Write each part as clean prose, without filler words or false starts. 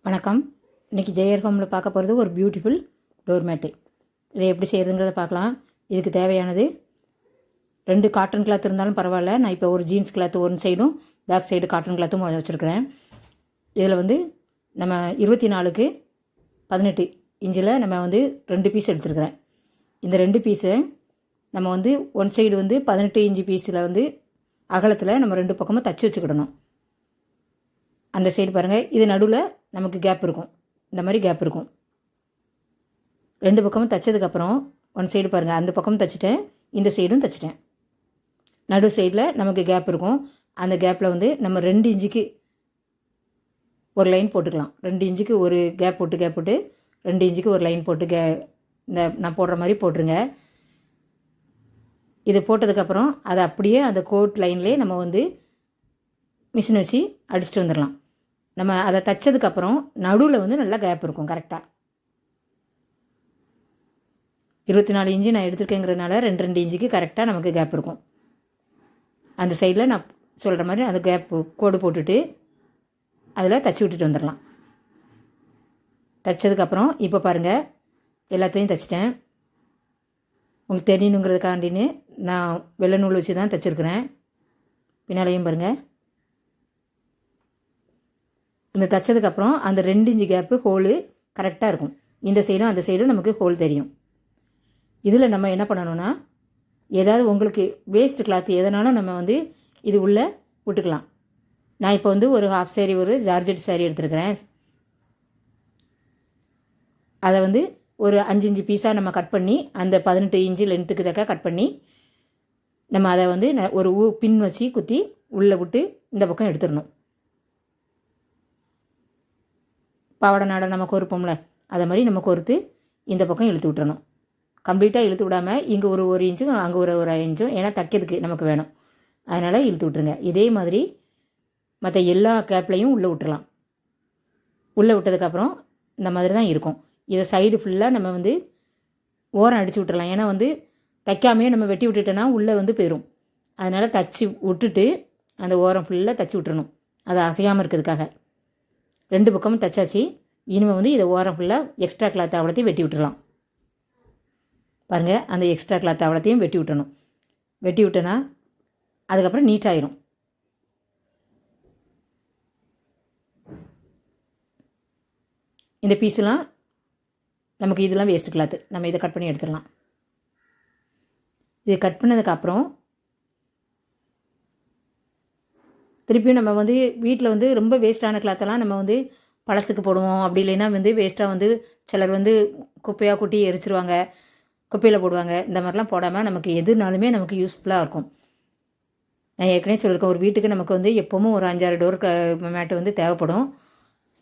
வணக்கம். இன்றைக்கி ஜெயர் ஹோமில் பார்க்க போகிறது ஒரு பியூட்டிஃபுல் டோர் மேட்டு. இதை எப்படி செய்கிறதுங்கிறத பார்க்கலாம். இதுக்கு தேவையானது 2 காட்டன் கிளாத் இருந்தாலும் பரவாயில்ல. நான் இப்போ ஒரு ஜீன்ஸ் கிளாத் ஒரு சைடும் பேக் சைடு காட்டன் கிளாத்தும் வச்சுருக்கிறேன். இதில் நம்ம 24க்கு 18 இன்ச்சில் நம்ம 2 பீஸ் எடுத்துருக்கிறேன். இந்த 2 பீஸை நம்ம ஒன் சைடு 18 இன்ச்சு பீஸில் அகலத்தில் நம்ம 2 பக்கமும் தச்சு வச்சுக்கிடணும். அந்த சைடு பாருங்கள், இது நடுவில் நமக்கு கேப் இருக்கும். இந்த மாதிரி கேப் இருக்கும். 2 பக்கமும் தைச்சதுக்கப்புறம் ஒன் சைடு பாருங்கள், அந்த பக்கமும் தைச்சிட்டேன், இந்த சைடும் தைச்சிட்டேன். நடு சைடில் நமக்கு கேப் இருக்கும். அந்த கேப்பில் நம்ம 2 இன்ச்சுக்கு ஒரு லைன் போட்டுக்கலாம். 2 இன்ச்சுக்கு ஒரு கேப் போட்டு 2 இன்ச்சுக்கு ஒரு லைன் போட்டு இந்த நான் போடுற மாதிரி போட்டுருங்க. இது போட்டதுக்கப்புறம் அதை அப்படியே அந்த கோட் லைன்லேயே நம்ம மிஷின் வச்சு அடிச்சுட்டு வந்துடலாம். நம்ம அதை தைச்சதுக்கப்புறம் நடுவில் நல்லா கேப் இருக்கும். கரெக்டாக 24 இன்ச்சு நான் எடுத்துருக்கேங்கிறதுனால 2 இன்ச்சுக்கு கரெக்டாக நமக்கு கேப் இருக்கும். அந்த சைடில் நான் சொல்கிற மாதிரி அந்த கேப்பு கோடு போட்டுட்டு அதில் தைச்சி விட்டுட்டு வந்துடலாம். தைச்சதுக்கப்புறம் இப்போ பாருங்கள், எல்லாத்தையும் தைச்சிட்டேன். உங்களுக்கு தெரியணுங்கிறதுக்காண்டின்னு நான் வெள்ளை நூல் வச்சு தான் தைச்சிருக்கிறேன். பின்னாலையும் பாருங்கள். இந்த தைச்சதுக்கப்புறம் அந்த 2 இன்ச்சு கேப்பு ஹோலு கரெக்டாக இருக்கும். இந்த சைடும் அந்த சைடும் நமக்கு ஹோல் தெரியும். இதில் நம்ம என்ன பண்ணணும்னா, ஏதாவது உங்களுக்கு வேஸ்ட் கிளாத் எதனாலும் நம்ம இது உள்ளே விட்டுக்கலாம். நான் இப்போ ஒரு ஹாஃப் சாரி, ஒரு ஜார்ஜெட் சாரி எடுத்துருக்கிறேன். அதை ஒரு 5 இன்ச்சு பீஸாக நம்ம கட் பண்ணி அந்த 18 இன்ச்சு லென்த்துக்கு தக்க கட் பண்ணி நம்ம அதை ஒரு பின் வச்சு குத்தி உள்ளே விட்டு இந்த பக்கம் எடுத்துடணும். பாவாடை நாடை நம்ம கோர்ப்போம்ல, அதை மாதிரி நம்ம கோர்த்து இந்த பக்கம் இழுத்து விட்டுறணும். கம்ப்ளீட்டாக இழுத்து விடாமல் இங்கே ஒரு இன்ச்சும் அங்கே ஒரு இன்ச்சும், ஏன்னா தைக்கிறதுக்கு நமக்கு வேணும், அதனால் இழுத்து விட்டுருங்க. இதே மாதிரி மற்ற எல்லா கேப்லையும் உள்ளே விட்டுறலாம். உள்ளே விட்டதுக்கப்புறம் இந்த மாதிரி தான் இருக்கும். இதை சைடு ஃபுல்லாக நம்ம ஓரம் அடித்து விட்டுறலாம். ஏன்னா தைக்காமையே நம்ம வெட்டி விட்டுட்டோன்னா உள்ளே போயிடும். அதனால் தச்சு விட்டுட்டு அந்த ஓரம் ஃபுல்லாக தச்சு விட்டுறணும், அதை அசையாமல் இருக்கிறதுக்காக. 2 பக்கமும் தைச்சாச்சு. இனிமேல் இதை ஓரம் ஃபுல்லாக எக்ஸ்ட்ரா கிளாத் அவ்வளோத்தையும் வெட்டி விட்டுடலாம். பாருங்கள், அந்த எக்ஸ்ட்ரா கிளாத் அவ்வளோத்தையும் வெட்டி விட்டணும். வெட்டி விட்டோன்னா அதுக்கப்புறம் நீட்டாகிடும். இந்த பீஸெலாம் நமக்கு இதெல்லாம் வேஸ்ட் கிளாத்து, நம்ம இதை கட் பண்ணி எடுத்துடலாம். இதை கட் பண்ணதுக்கப்புறம் திருப்பியும் நம்ம வீட்டில் ரொம்ப வேஸ்ட்டான கிளாத்தெல்லாம் நம்ம பழசுக்கு போடுவோம். அப்படி இல்லைன்னா வேஸ்ட்டாக சிலர் குப்பையாக கொட்டி எரிச்சிருவாங்க, குப்பையில் போடுவாங்க. இந்த மாதிரிலாம் போடாமல் நமக்கு எதுனாலுமே நமக்கு யூஸ்ஃபுல்லாக இருக்கும். நான் ஏற்கனவே சொல்லியிருக்கேன், ஒரு வீட்டுக்கு நமக்கு எப்போவும் ஒரு 5-6 டோர் மேட்டு தேவைப்படும்.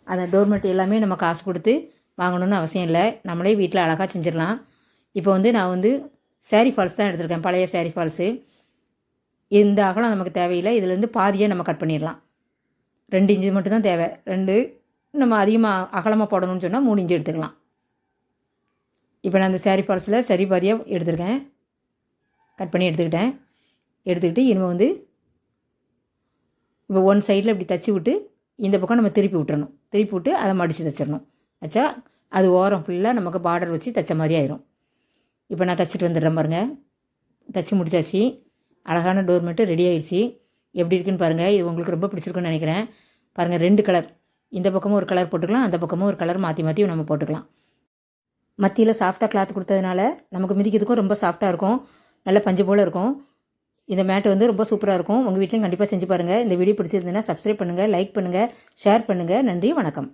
அந்த டோர் மேட் எல்லாமே நம்ம காசு கொடுத்து வாங்கணும்னு அவசியம் இல்லை. நம்மளே வீட்டில் அழகாக செஞ்சிடலாம். இப்போ நான் சாரீ ஃபால்ஸ் தான் எடுத்திருக்கேன், பழைய சாரீ ஃபால்ஸு. இந்த அகலம் நமக்கு தேவையில்லை. இதுலேருந்து பாதியாக நம்ம கட் பண்ணிடலாம். 2 இன்ச்சு மட்டும்தான் தேவை. 2 நம்ம அதிகமாக அகலமாக போடணும்னு சொன்னால் 3 இன்ச்சு எடுத்துக்கலாம். இப்போ நான் அந்த சாரீ ஃபால்ஸில் சரி பாதியாக எடுத்துருக்கேன், கட் பண்ணி எடுத்துக்கிட்டு இனிமேல் இப்போ ஒன் சைடில் இப்படி தச்சு விட்டு இந்த பக்கம் நம்ம திருப்பி விட்டுறணும். திருப்பி விட்டு அதை மடித்து தைச்சிடணும். வச்சா அது ஓரம் ஃபுல்லாக நமக்கு பார்டர் வச்சு தைச்ச மாதிரி ஆயிரும். இப்போ நான் தைச்சிட்டு வந்துடுறேன் பாருங்கள். தைச்சி முடிச்சாச்சு. அழகான டோர் மேட்டு ரெடி ஆகிடுச்சு. எப்படி இருக்குன்னு பாருங்கள். இது உங்களுக்கு ரொம்ப பிடிச்சிருக்குன்னு நினைக்கிறேன். பாருங்கள், 2 கலர், இந்த பக்கமும் ஒரு கலர் போட்டுக்கலாம், அந்த பக்கமும் ஒரு கலர் மாற்றி நம்ம போட்டுக்கலாம். மத்தியில் சாஃப்டாக கிளாத் கொடுத்ததுனால நமக்கு மிதிக்கிறதுக்கும் ரொம்ப சாஃப்டாக இருக்கும், நல்ல பஞ்சு போல் இருக்கும். இந்த மேட்டு ரொம்ப சூப்பராக இருக்கும். உங்கள் வீட்லையும் கண்டிப்பாக செஞ்சு பாருங்கள். இந்த வீடியோ பிடிச்சிருந்ததுன்னா சப்ஸ்கிரைப் பண்ணுங்கள், லைக் பண்ணுங்கள், ஷேர் பண்ணுங்கள். நன்றி, வணக்கம்.